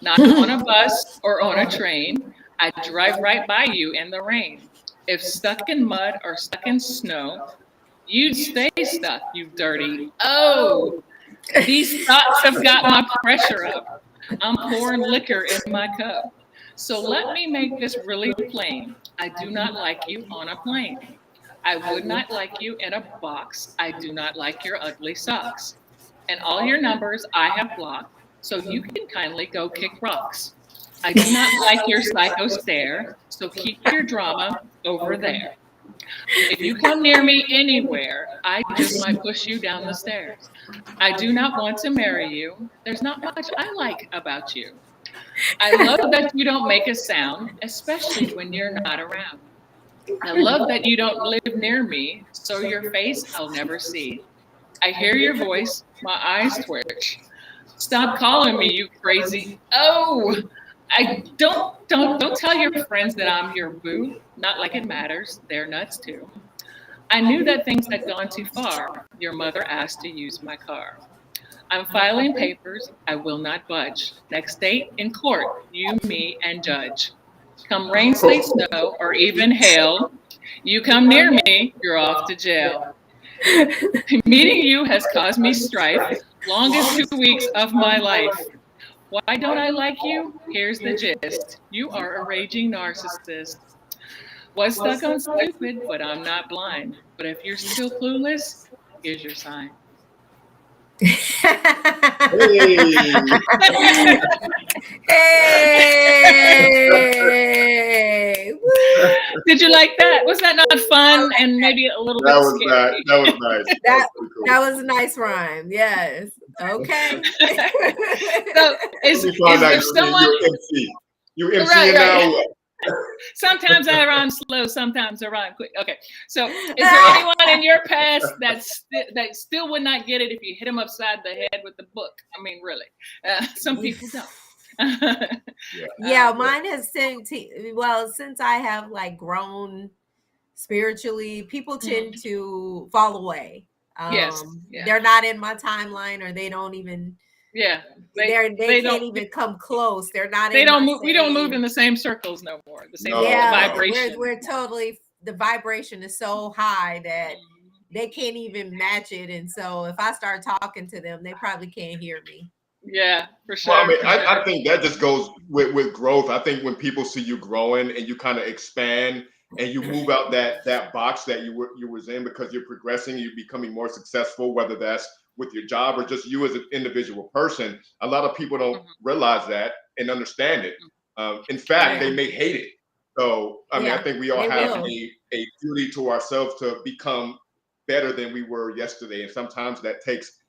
Not on a bus or on a train. I drive right by you in the rain. If stuck in mud or stuck in snow, you'd stay stuck, you dirty. Oh, these thoughts have got my pressure up. I'm pouring liquor in my cup. So let me make this really plain. I do not like you on a plane. I would not like you in a box. I do not like your ugly socks. And all your numbers I have blocked, so you can kindly go kick rocks. I do not like your psycho stare, so keep your drama over there. If you come near me anywhere, I just might push you down the stairs. I do not want to marry you. There's not much I like about you. I love that you don't make a sound, especially when you're not around. I love that you don't live near me, so your face I'll never see. I hear your voice, my eyes twitch. Stop calling me, you crazy. Oh, I don't tell your friends that I'm your boo. Not like it matters. They're nuts too. I knew that things had gone too far. Your mother asked to use my car. I'm filing papers. I will not budge. Next date in court, you, me, and judge. Come rain, sleet, snow, or even hail, you come near me, you're off to jail. Meeting you has caused me strife, longest 2 weeks of my life. Why don't I like you? Here's the gist. You are a raging narcissist. Was stuck on stupid, but I'm not blind. But if you're still clueless, here's your sign. Hey! Did you like that? Was that not fun and maybe a little bit scary? That was nice. That was a nice rhyme. Yes. Okay. So is if someone you MC now. Sometimes I rhyme slow, sometimes I rhyme quick. Okay, so is there anyone in your past that still would not get it if you hit them upside the head with the book? I mean, really, some people don't. Yeah, mine has since I have like grown spiritually, people tend to fall away. Yes, they're not in my timeline, or they don't even. Yeah, they can't even come close. They're not. They don't move. We don't move in the same circles no more. The same vibration. We're totally. The vibration is so high that they can't even match it. And so if I start talking to them, they probably can't hear me. Yeah, for sure. Well, I mean, I think that just goes with growth. I think when people see you growing and you kind of expand and you move out that box that you was in, because you're progressing, you're becoming more successful, whether that's with your job or just you as an individual person. A lot of people don't realize that and understand it. In fact, they may hate it. So, I mean, I think we all have a duty to ourselves to become better than we were yesterday. And sometimes that takes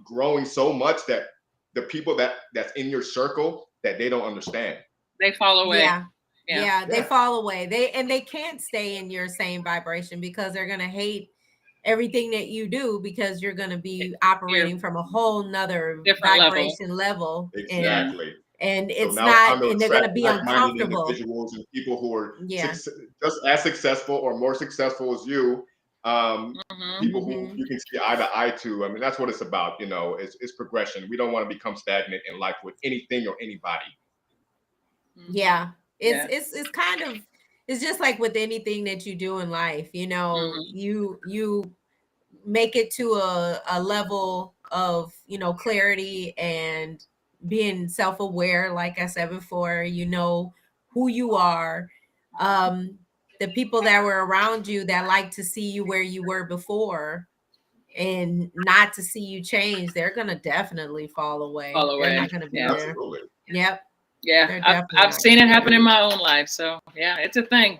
growing so much that the people that's in your circle, that they don't understand. They fall away. Yeah, they fall away. They can't stay in your same vibration because they're going to hate everything that you do, because you're going to be operating from a whole nother vibration level. Exactly. And it's not, and they're going to be uncomfortable. Individuals and people who are just as successful or more successful as you, people who you can see eye to eye to. I mean, that's what it's about. You know, it's progression. We don't want to become stagnant in life with anything or anybody. Yeah, it's kind of, it's just like with anything that you do in life. You know, you make it to a level of, you know, clarity and being self-aware, like I said before, you know who you are. The people that were around you that like to see you where you were before and not to see you change, they're gonna definitely fall away. They're not gonna be there. Absolutely. Yep. Yeah, I've seen it happen in my own life. So yeah, it's a thing.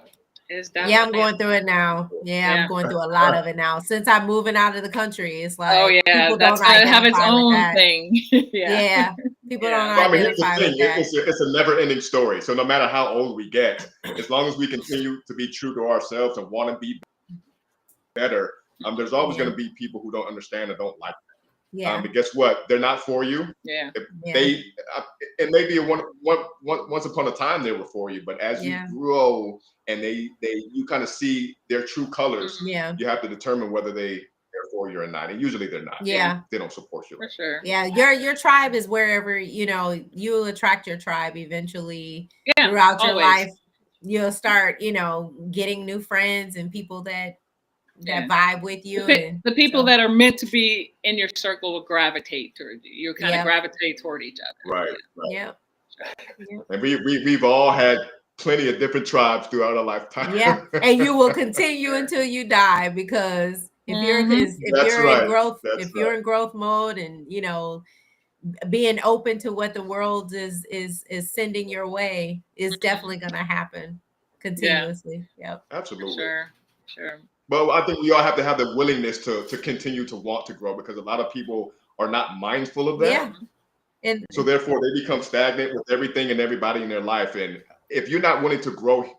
It's definitely. Yeah, I'm going through it now. Yeah, I'm going through a lot of it now. Since I'm moving out of the country, it's like, oh yeah, people that's don't gonna have its identify with own that. thing. Yeah, people don't Well, I mean, here's identify the with thing. that. It's a never-ending story. So no matter how old we get, as long as we continue to be true to ourselves and want to be better, there's always going to be people who don't understand and don't like that. Yeah. But guess what? They're not for you. Yeah. They it may be once upon a time they were for you, but as you grow and you kind of see their true colors, you have to determine whether they're for you or not. And usually they're not. Yeah. They don't support you. For sure. Yeah. Your tribe is wherever, you know, you'll attract your tribe eventually throughout your life. You'll start, you know, getting new friends and people that vibe with you. The people that are meant to be in your circle will gravitate toward you. You kind of gravitate toward each other. Right. Yeah. And we've all had plenty of different tribes throughout our lifetime. Yeah. And you will continue until you die, because if you're in growth mode and, you know, being open to what the world is sending your way is definitely going to happen continuously. Yep. Absolutely. Sure. But I think we all have to have the willingness to continue to want to grow, because a lot of people are not mindful of that. Yeah. And so therefore they become stagnant with everything and everybody in their life. And if you're not willing to grow,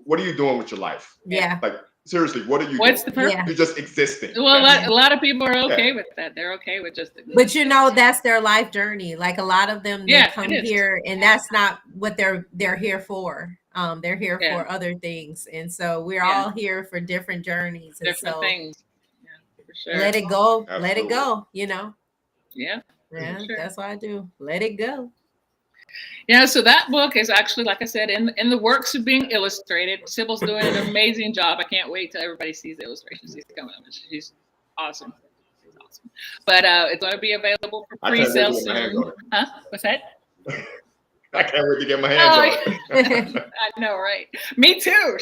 what are you doing with your life? Yeah. Like, seriously, what are you What's doing? the purpose? You're just existing. Well, a lot of people are okay with that. They're okay with just existing. But you know, that's their life journey. Like a lot of them, they come here and that's not what they're here for. They're here for other things. And so we're all here for different journeys. And different things. Yeah, for sure. Let it go. Absolutely. Let it go, you know? Yeah. Yeah, that's what I do. Let it go. Yeah, so that book is actually, like I said, in the works of being illustrated. Sybil's doing an amazing job. I can't wait till everybody sees the illustrations. She's coming up. She's awesome. She's awesome. But it's going to be available for pre-sale soon. Huh? What's that? I can't wait to get my hands on it. I know, right? Me too.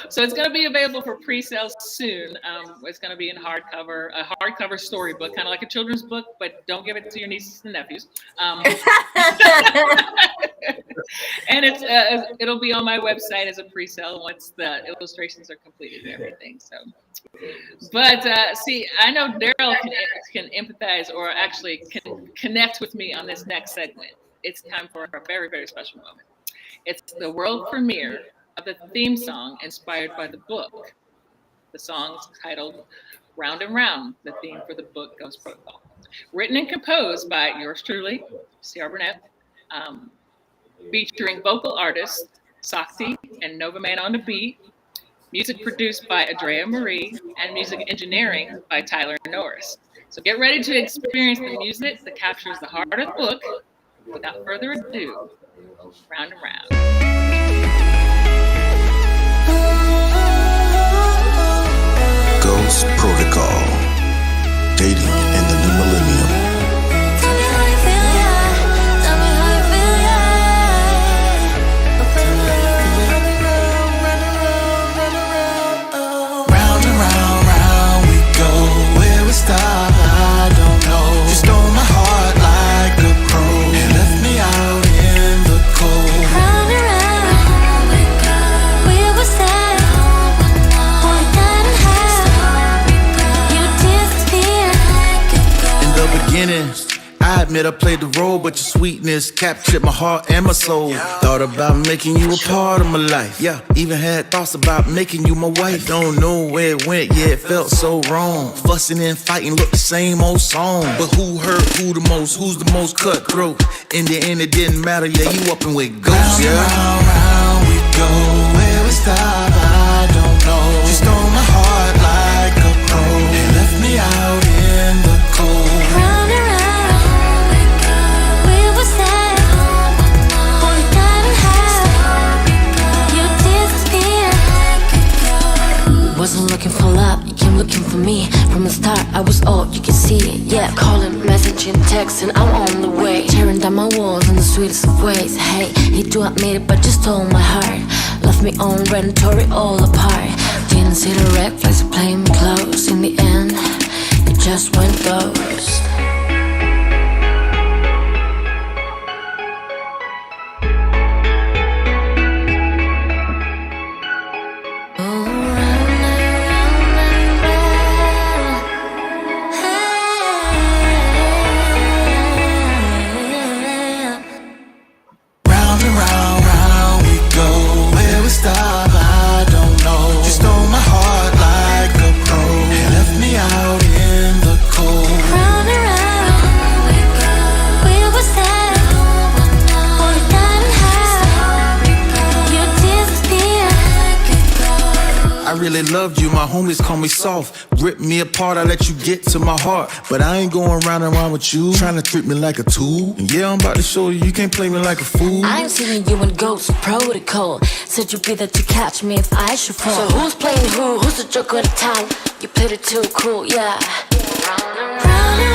So it's going to be available for pre-sale soon. It's going to be in a hardcover storybook, kind of like a children's book, but don't give it to your nieces and nephews. And it'll be on my website as a pre-sale once the illustrations are completed and everything. So, but see, I know Daryl can empathize, or actually can connect with me on this next segment. It's time for a very, very special moment. It's the world premiere of the theme song inspired by the book. The song's titled Round and Round, the theme for the book Ghost Protocol. Written and composed by yours truly, Sierra Burnett, featuring vocal artists Sakti and Nova Man on the beat, music produced by Andrea Marie, and music engineering by Tyler Norris. So get ready to experience the music that captures the heart of the book. Without further ado, Round and Round. Ghost Protocol, dating in the new millennium. Round and round, round we go. Where we stop, I don't know. You stole my heart like a pro and left me out in the cold. Round and round we go. Where was that? Boy, that you disappeared. In the beginning, I admit I played the role, but your sweetness captured my heart and my soul. Thought about making you a part of my life. Yeah, even had thoughts about making you my wife. Don't know where it went, yeah, it felt so wrong. Fussing and fighting looked the same old song. But who hurt who the most? Who's the most cutthroat? In the end, it didn't matter, yeah, you up and with ghosts, yeah. Round, round we go. Where we stop, I don't know. You stole my heart like a pro and left me out in the cold. Round and round. Wasn't looking for You came looking for me. From the start, I was all you can see it. Yeah, calling, messaging, texting, I'm on the way. Tearing down my walls in the sweetest of ways. Hey, hate to admit it, but you stole my heart. Left me on red and tore it all apart. Didn't see the red flags playing me close. In the end, it just went ghost. Really loved you, my homies call me soft. Rip me apart, I let you get to my heart. But I ain't going round and round with you, trying to treat me like a tool. And yeah, I'm about to show you, you can't play me like a fool. I ain't seen you in Ghost Protocol. Said you'd be there to catch me if I should fall. So who's playing who? Who's the joke of the town? You played it too cool, yeah. Round and round,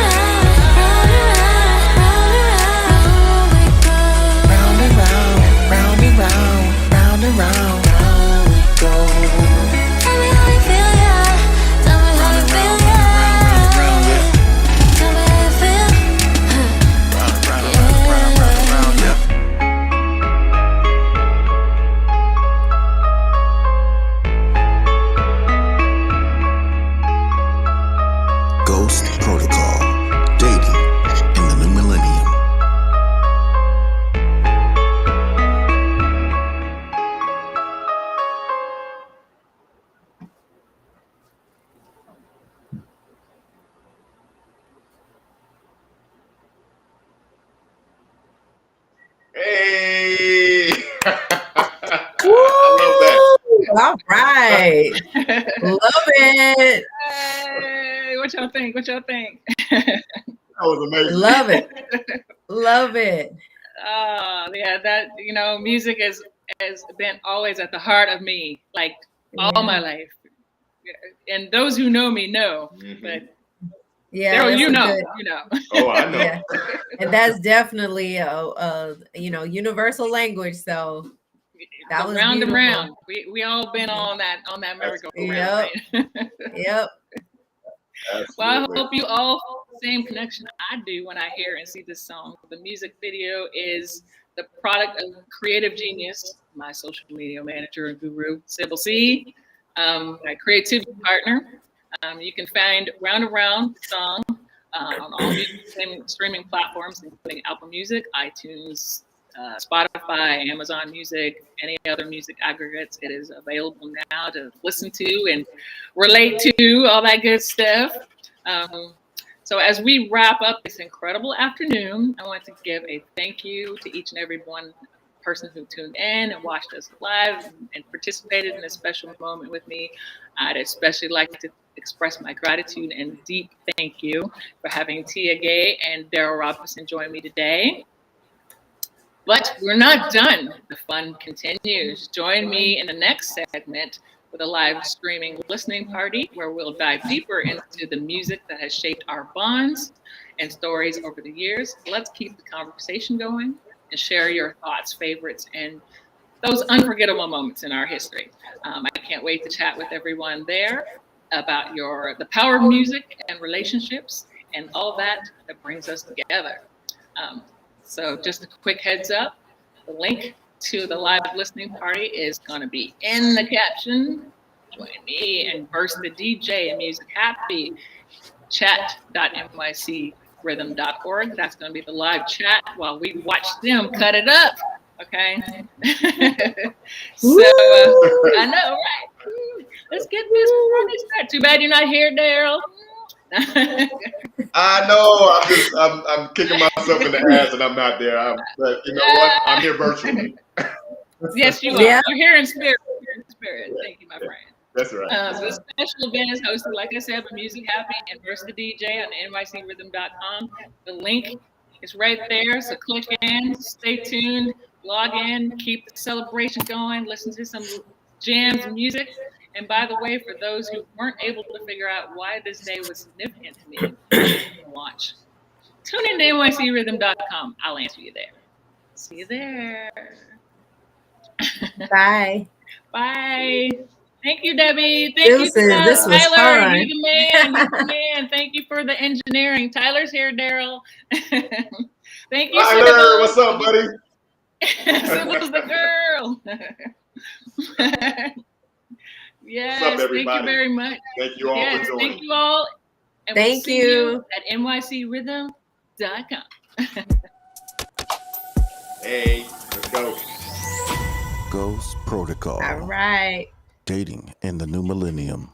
round and round, round and round, round and round, round we go. All right. Love it. Hey, what y'all think? What y'all think? That was amazing. Love it. Love it. Yeah, that, you know, music has been always at the heart of me, like all my life. And those who know me know, but yeah, Daryl, you know. Oh, I know. Yeah. And that's definitely a universal language. So that was round beautiful. and round. We all been on that merry-go-round. Yep. Right? Yep. Well, I hope you all feel the same connection I do when I hear and see this song. The music video is the product of creative genius, my social media manager and guru, Sybil C, my creativity partner. You can find Round and Round song on all music streaming platforms, including Apple Music, iTunes, Spotify, Amazon Music, any other music aggregates. It is available now to listen to and relate to, all that good stuff. So as we wrap up this incredible afternoon, I want to give a thank you to each and every one person who tuned in and watched us live and participated in this special moment with me. I'd especially like to express my gratitude and deep thank you for having Tia Gay and Daryl Robinson join me today. But we're not done. The fun continues. Join me in the next segment with a live streaming listening party where we'll dive deeper into the music that has shaped our bonds and stories over the years. Let's keep the conversation going and share your thoughts, favorites, and those unforgettable moments in our history. I can't wait to chat with everyone there about the power of music and relationships and all that brings us together. So just a quick heads up, the link to the live listening party is going to be in the caption. Join me and Burst the DJ and Music Happy, chat.nycrhythm.org. That's going to be the live chat while we watch them cut it up. Okay. So I know, right? Let's get this party started. Too bad you're not here, Daryl. I know. I'm kicking myself in the ass and I'm not there. But you know what? I'm here virtually. Yes, you are. Yeah. You're here in spirit. Thank you, my friend. That's right. So the special event is hosted, like I said, by Music Happy and Burst the DJ on nycrhythm.com. The link is right there. So click in, stay tuned, log in, keep the celebration going, listen to some jams and music. And by the way, for those who weren't able to figure out why this day was significant to me, launch. Tune in to nycrhythm.com. I'll answer you there. See you there. Bye. Bye. Thank you, Debbie. Thank you, Tyler. This was fun. You're the man. You're the man. Thank you for the engineering. Tyler's here, Daryl. Thank you, Tyler. Sybil. What's up, buddy? Sybil's the girl. Yes, What's up, thank everybody? you very much. Thank you all for joining. Thank you all. And Thank we'll see you at nycrhythm.com. Hey, let's go. Ghost Protocol. All right. Dating in the new millennium.